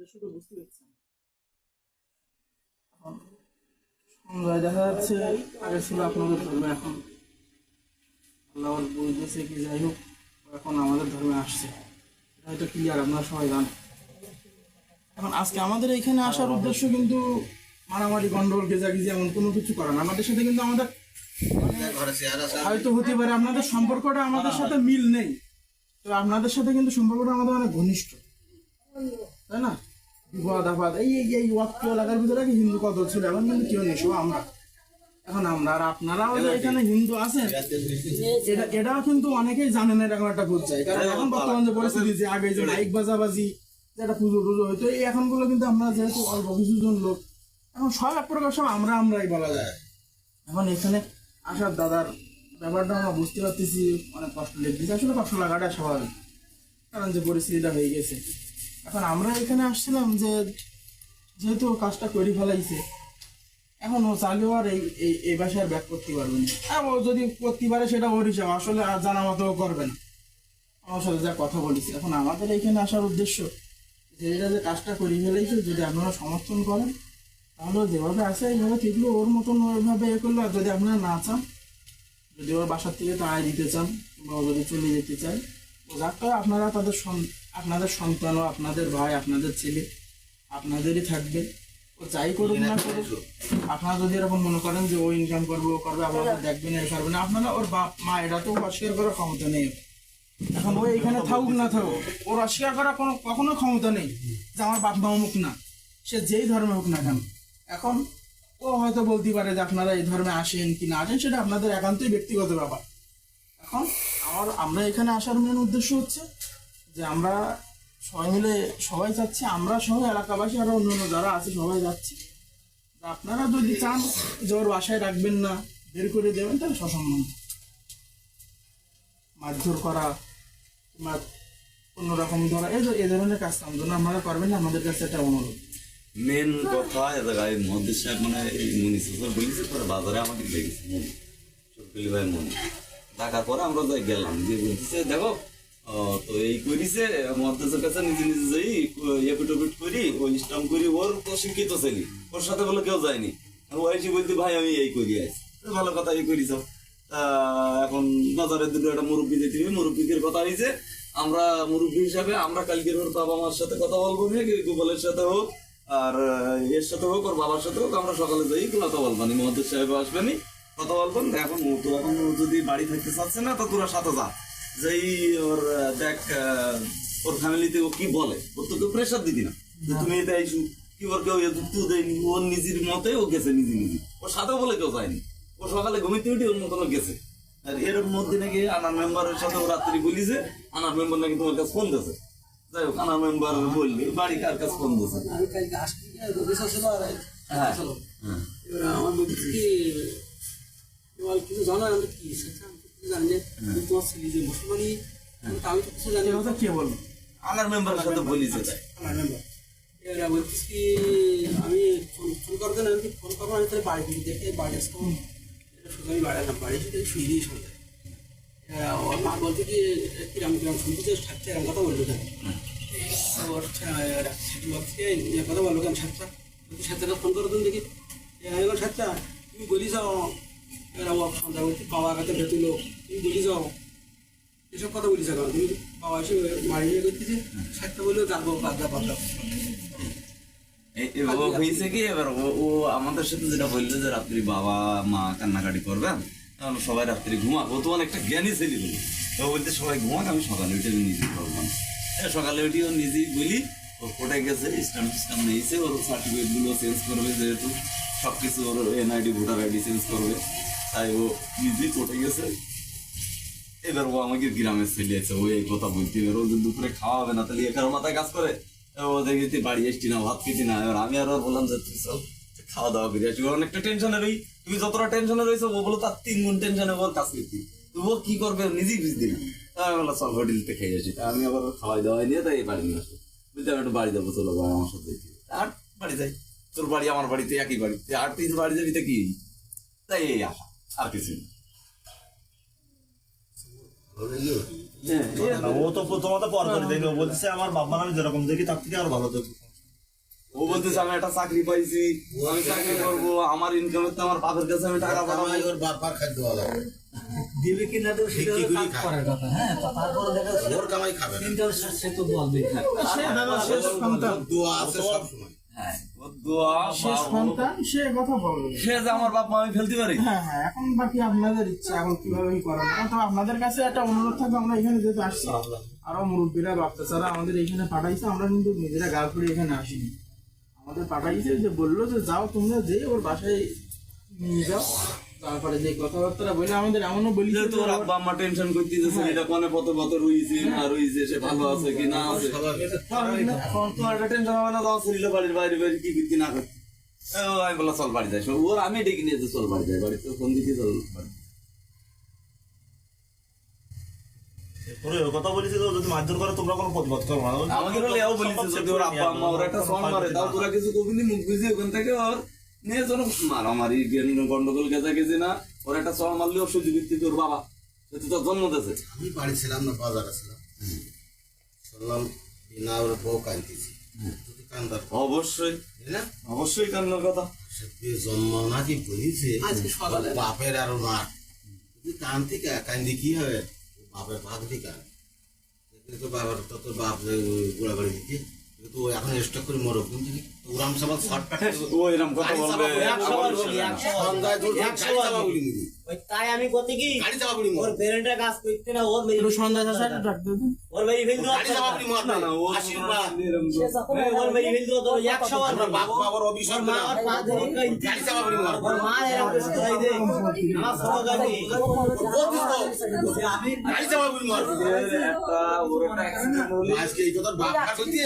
উদ্দেশ্য তো বুঝতে পারছেন। এখন সন্ধ্যায় দেখা যাচ্ছে আগে ছিল আপনাদের ধর্মে, এখন আল্লাহ বুঝতেছে কি যাই হোক এখন আমাদের ধর্মে আসছে, হয়তো ক্লিয়ার আপনারা সবাই জানেন। এখন আজকে আমাদের এখানে আসার উদ্দেশ্য কিন্তু মারামারি গন্ডগোল গেজাগিজি এমন কোনো কিছু করে না। আমাদের সাথে কিন্তু আমাদের হয়তো হতে পারে আপনাদের সম্পর্কটা আমাদের সাথে মিল নেই, তো আপনাদের সাথে কিন্তু সম্পর্কটা আমাদের অনেক ঘনিষ্ঠ, তাই না? বিপদ আপদ এই এই ওয়াক্ত এলাকার ভিতরে কি হিন্দু কত ছিল, এখন কিন্তু কেউ নেই, সব আমরা। এখন আমরা আর আপনারাও যে এখানে হিন্দু আছেন এটাও কিন্তু অনেকেই জানেন না, এরকম একটা বোঝ যায়। কারণ এখন বর্তমান যে পরিস্থিতি, যে আগে যে মাইক বাজাবাজি যেটা পুজো টুজো হইতো, এই এখনগুলো কিন্তু আমরা যেহেতু অল্প কিছুজন লোক, এখন সব এক প্রকার সব আমরাই বলা যায়। এখন এখানে আসার দাদার ব্যাপারটা আমরা বুঝতে পারতেছি, অনেক কষ্ট লেগেছে, আসলে কষ্ট লাগাটা স্বাভাবিক, কারণ যে পরিস্থিতিটা হয়ে গেছে। এখন আমরা এখানে আসছিলাম যে যেহেতু কাজটা করে ফেলাইছে, এখন ও চাইলেও আর এই বাসায় ব্যাক করতে পারবে না। আর ও যদি করতে পারে সেটা ওর হিসাব, আসলে আর জানা মতো করবে না। আমার সাথে যা কথা বলেছি, এখন আমাদের এখানে আসার উদ্দেশ্য যে এটা যে কাজটা করে ফেলাইছে, যদি আপনারা সমর্থন করেন তাহলে যেভাবে আসে এইভাবে ঠিকলো, ওর মতন ওইভাবে এ করলো। আর যদি আপনারা না চান, যদি ওর বাসার থেকে তো আয় দিতে চান বা ও যদি চলে যেতে চায়, তো যাকে আপনারা আপনাদের সন্তান, আপনাদের ভাই, আপনাদের ছেলে আপনাদেরই থাকবে, ও যাই করুক না করুক। আপনারা যদি এরকম মনে করেন যে ও ইনকাম করবে, ও করবে, আপনারা দেখবেন এই করবে না, আপনারা ওর বাপ মা এটা তো অস্বীকার করার ক্ষমতা নেই। এখন ও এখানে থাকুক না থাকুক, ওর অস্বীকার করার কখনো ক্ষমতা নেই যে আমার বাপ মা অমুক না, সে যেই ধর্মে হোক না কেন। এখন ও হয়তো বলতে পারে যে আপনারা এই ধর্মে আসেন কি না আসেন, সেটা আপনাদের একান্তই ব্যক্তিগত ব্যাপার। এখন আমরা এখানে আসার মেন উদ্দেশ্য হচ্ছে যে আমরা সবাই মিলে সবাই যাচ্ছি, আমরা সবাই এলাকাবাসী আরো অন্যান্য যারা আছে সবাই যাচ্ছি। আপনারা যদি চান যে ওর বাসায় রাখবেন না, বের করে দেবেন, তাহলে সসম্মান। মারধর করা কিংবা অন্যরকম ধরা এই ধরনের কাজ কাম জন্য আপনারা করবেন না, আমাদের কাছে একটা অনুরোধ। মেন কথা এ জায়গায় মহাদেশ সাহেব মানে এই মনি সরকার বলেছে, পরে বাজারে আমাকে লেগেছে শক্তিলি ভাই মনি ডাকার পরে আমরা যাই গেলাম, যে বলতেছে দেখো তো এই করিছে মহাদেশের কাছে নিজে নিজে যাই এপিটোপিট করি, ওই স্টাম্প করি, ওর শিক্ষিত ছেলে, ওর সাথে বলে কেউ যায়নি। ওই এসে বলতে ভাই আমি এই করি আছি, ভালো কথা এই করিস। এখন বাজারের দুটো একটা মুরব্বী যেতে হবে, মুরব্বীদের কথা হয়েছে, আমরা মুরব্বী হিসাবে আমরা কালকের ওর বাবা মার সাথে কথা বলবো, গোপালের সাথে হোক আর এর সাথে হোক, ওর বাবার সাথে হোক, আমরা সকালে যাই কথা বলবানি, মহাদেশ সাহেব আসবেনি, কথা বলবেন। এখন এখন যদি বাড়ি থাকতে চাচ্ছে না, তো তোরা সাথে যা, যেই ওর দেখ ওর ফ্যামিলিতে ও কি বলে, ওর তো কেউ প্রেশার দিবি না যে তুমি এটা ইস্যু কি, ওর কেউ যুক্ত দেয়নি, ওর নিজের মতে ও গেছে নিজে নিজে, ওর সাথেও বলে কেউ যায়নি, ও সকালে ঘুমিতে উঠে ওর মতন গেছে। আর এর মধ্যে নাকি আনার মেম্বারের সাথে ও রাত্রি বলিছে, আনার মেম্বার নাকি তোমার কাছে ফোন দিয়েছে। যাই হোক, আনার মেম্বার বললি বাড়ি কার কাছে ফোন দিয়েছে। আমার বলছি কি কিছু জানো কি জানি তোমার ছেলে যে মুসলমানি, আমি তো কিছু জানি কথা কে বলবো, আনার মেম্বারের সাথে বলিছে। আমার মেম্বার এরা বলছিস কি আমি ফোন করতে না, আমি ফোন করবো, আমি তাহলে বাড়ি ফিরে দেখে বাড়ি আসবো, শুধু আমি বাড়ি না বাড়ি ফিরে শুয়ে দিয়ে শুনতে। ওর মা বলতে কি কিরাম কিরাম শুনতে যে সাতটা এরকম কথা বললো কেন, ওর কথা বললো কেন সাতটা, সাতটা ফোন করে তুমি দেখি এখন সাতটা তুমি বলি যাও, এরা সন্ধ্যা বলছি বাবা কাছে ভেতুলো, তুমি বলি যাও, এসব কথা বলিস কেন তুমি, বাবা এসে বাড়ি নিয়ে করতেছে সাতটা বললেও যাবো বাদ হয়েছে কি এবার ও আমাদের সাথে যেটা বললো যে রাত্রি বাবা মা কান্নাকাটি করবেন, তাহলে সবাই রাত্রি ঘুমাক, ও তো অনেকটা জ্ঞানী ছেলে বলি, তো বলতে সবাই ঘুমাক, আমি সকালে উঠে নিজে করলাম। সকালে উঠে ও নিজেই বলি ও কোর্টে গেছে, স্ট্যাম্প স্ট্যাম্প নিয়েছে, ওর সার্টিফিকেট গুলো চেঞ্জ করবে, যেহেতু সবকিছু ওর এনআইডি ভোটার আইডি চেঞ্জ করবে, তাই ও নিজেই কোর্টে গেছে। এবার ও আমাকে গ্রামের ছেলে আছে, ও এই কথা বলতে, এবার ও দুপুরে খাওয়া হবে না, তাহলে এখানে মাথায় কাজ করে, ও দেখি বাড়ি এসছি না, ভাত খেতি না। এবার আমি আর বললাম যে তুই সব খাওয়া দাওয়া করে আসবি, অনেকটা টেনশনে রই, তুমি যতটা টেনশনে রয়েছো ও বলো তার 3 গুণ টেনশনে ওর কাজ করতি, তো ও কি করবে নিজেই বুঝতে না। আমি বললাম চল হোটেলতে খেয়ে আসি, আমি আবার খাওয়াই দাওয়াই নিয়ে তাই বাড়ি নিয়ে আসবো, বুঝতে আমি একটু বাড়ি যাবো, চলো ভাই আমার সাথে আর বাড়ি যাই, তোর বাড়ি আমার বাড়িতে একই বাড়িতে, আর তুই বাড়ি যাবি তো কি, তাই এই আশা আর কিছু না। ও তো প্রথমত পর করে দেখবে, বলছে আমার বাবা আমি যেরকম দেখি তার থেকে আর ভালো দেখবো। ও বলতেছে আমি একটা চাকরি পাইছি, আমি চাকরি করবো, আমার ইনকামের তো আমার বাপের কাছে আমি টাকা পাঠাবো। ওর বাপার খাদ্য আলাদা দিবে কি না দেবে সেটা কি হলো করি কাজ খায়? করার কথা, হ্যাঁ, তারপরে দেখা যাচ্ছে ওর কামাই খাবে না। চিন্তা সে তো বলবে, হ্যাঁ। সে দাদা শেষ সন্তান, দোয়া আছে সব সময়। হ্যাঁ, ওর দোয়া শেষ বা ও- সন্তান, সে কথা বলবে। সে যে আমার বাপ মা আমি ফেলতে পারি। হ্যাঁ হ্যাঁ, এখন বাকি আপনাদের ইচ্ছা, এখন কিভাবে কি করেন। তো আপনাদের কাছে একটা অনুরোধ থাকবে, আমরা এখানে যেহেতু আসছি, আরো মুরব্বীরা বাচ্চারা আমাদের এখানে পাঠাইছে, আমরা কিন্তু নিজেরা গাল করে এখানে আসিনি, আমাদের পাঠাইছে, যে বললো যে যাও তোমরা, যে ওর বাসায় নিয়ে যাও, তারপরে যে কথাবার্তা বলে আমাদের এমনও বলি যে তোর আব্বা আম্মা টেনশন করতেছে এটা কোনে কত কত রইছে না রইছে, সে ভালো আছে কি না আছে। স্বাভাবিক। তোমার একটা টেনশন হবে না, তোমার শরীরে বাড়ির বাইরে বাইরে কি করতে না করতে। আমি বললাম চল বাড়ি যাই, ওর আমি ডেকে নিয়েছে চল বাড়ি যাই, বাড়িতে ফোন দিতে চল বাড়ি। তোর ওই কথা বলেছি তো, যদি মারধর করে তোমরা কোনো প্রতিবাদ করো না। আমাকে বলে এও বলেছে যদি ওর আব্বা আম্মা ওর একটা সং মারে, তাও তোরা কিছু কবি নি, মুখ বুঝে ওখান থেকে ওর নিয়ে চলো মারামারি গন্ডগোল গেছে গেছে না, ওর একটা সং মারলে ওর সহ্য করতে তোর বাবা, সে তো তোর জন্ম দিয়েছে। আমি বাড়ি ছিলাম না, বাজারে ছিলাম, শুনলাম বিনা ওর বউ কাঁদতেছি, তুই কান্দার অবশ্যই না, অবশ্যই কান্নার কথা। সে বিয়ে জন্ম নাকি বলিছে আজকে সকালে। ওর বাপের আরো মার, তুই কান্দি কান্দি কি হবে, ও বাপের ভাগ দিকা তো বাবার তো তোর বাপ গোড়া বাড়ি দিকে তো এখন স্টক করে মরব, কিন্তু ওরাম সবাই শর্টকাট ও এরকম কথা বলবে, ওই তাই আমি করতে কি গাড়ি চাপা পড়ি মর, ওর পেরেন্টের কাজ করতে না, ওর একটু সন্ধ্যা চাষা একটু ডাক দেবেন। ওর মেয়ে ফেল গাড়ি চাপা পড়ি মর না না ও আশীর্বাদ ওর মেয়ে ফেল দিল তো 100 বার আমরা বাপ বাবার অভিশাপ মা আর পা ধরে গাড়ি চাপা পড়ি মর, ওর মা এরকম করে ধরাই দে আমার ছোট গাড়ি আমি গাড়ি চাপা পড়ি মর। একটা ওর একটা accident হলে আজকে এই কথা বাপ করতে